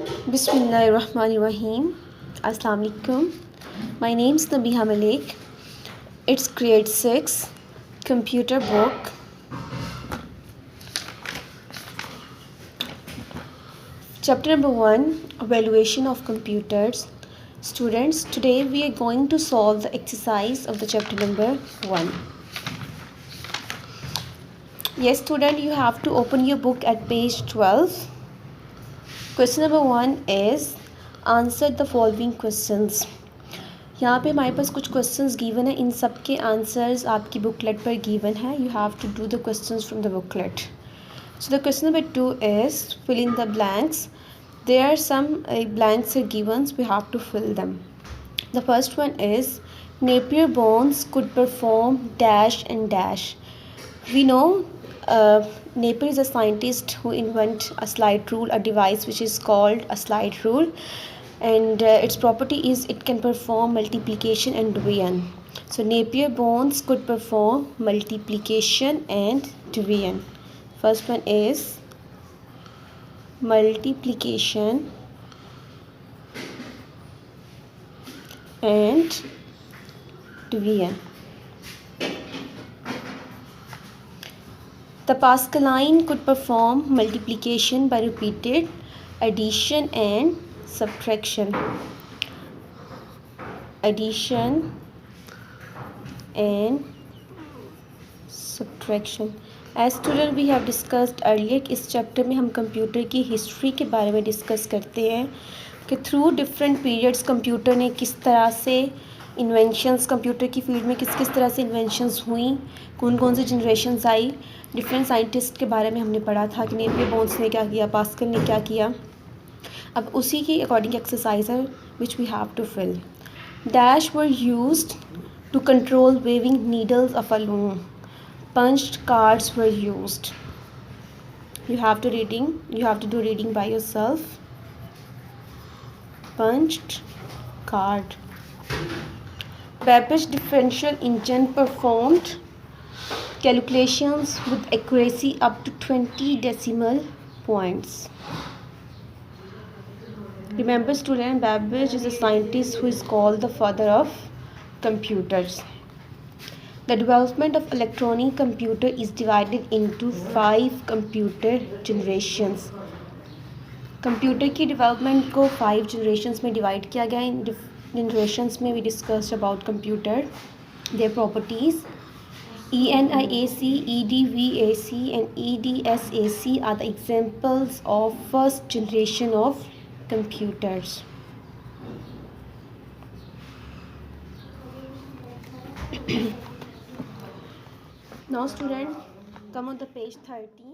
Bismillahirrahmanirrahim. Assalamu alaikum. My name is Nabiha Malik. It's grade 6 computer book. Chapter number 1, evaluation of computers. Students, today we are going to solve the exercise of the chapter number 1. Yes, student, you have to open your book at page 12. Question number 1 is answer the following questions. यहाँ पे हमारे पास कुछ questions given है, इन सब के answers आपकी booklet पर given है. You have to do the questions from the booklet. So the question number 2 is fill in the blanks. There are some blanks are given, we have to fill them. The first one is Napier Bones could perform dash and dash. We know Napier is a scientist who invented a slide rule, a device which is called a slide rule, and its property is it can perform multiplication and division. So Napier Bones could perform multiplication and division. First one is multiplication and division. The Pascaline could perform multiplication by repeated addition and subtraction. Addition and subtraction. As student we have discussed earlier कि इस chapter में हम computer की history के बारे में discuss करते हैं कि थ्रू डिफरेंट पीरियड्स कंप्यूटर ने किस तरह से इन्वेंशंस, कंप्यूटर की फील्ड में किस किस तरह से इन्वेंशंस हुई, कौन कौन सी जनरेशन्स आई. डिफरेंट साइंटिस्ट के बारे में हमने पढ़ा था कि नेपियर बोन्स ने क्या किया, पास्कल ने क्या किया. अब उसी की अकॉर्डिंग एक्सरसाइज है which we have to fill. Dash were used to control weaving needles of a loom. Punched cards were used. You have to do reading by yourself. Punched card. Babbage differential engine performed calculations with accuracy up to 20 decimal points. Remember student, Babbage is a scientist who is called the father of computers. The development of electronic computer is divided into 5 computer generations. Computer की development को 5 generations में divide किया गया. इन generations में we discussed about computer, their properties. ENIAC, EDVAC and EDSAC are the examples of first generation of computers. Now student, come on the page 30.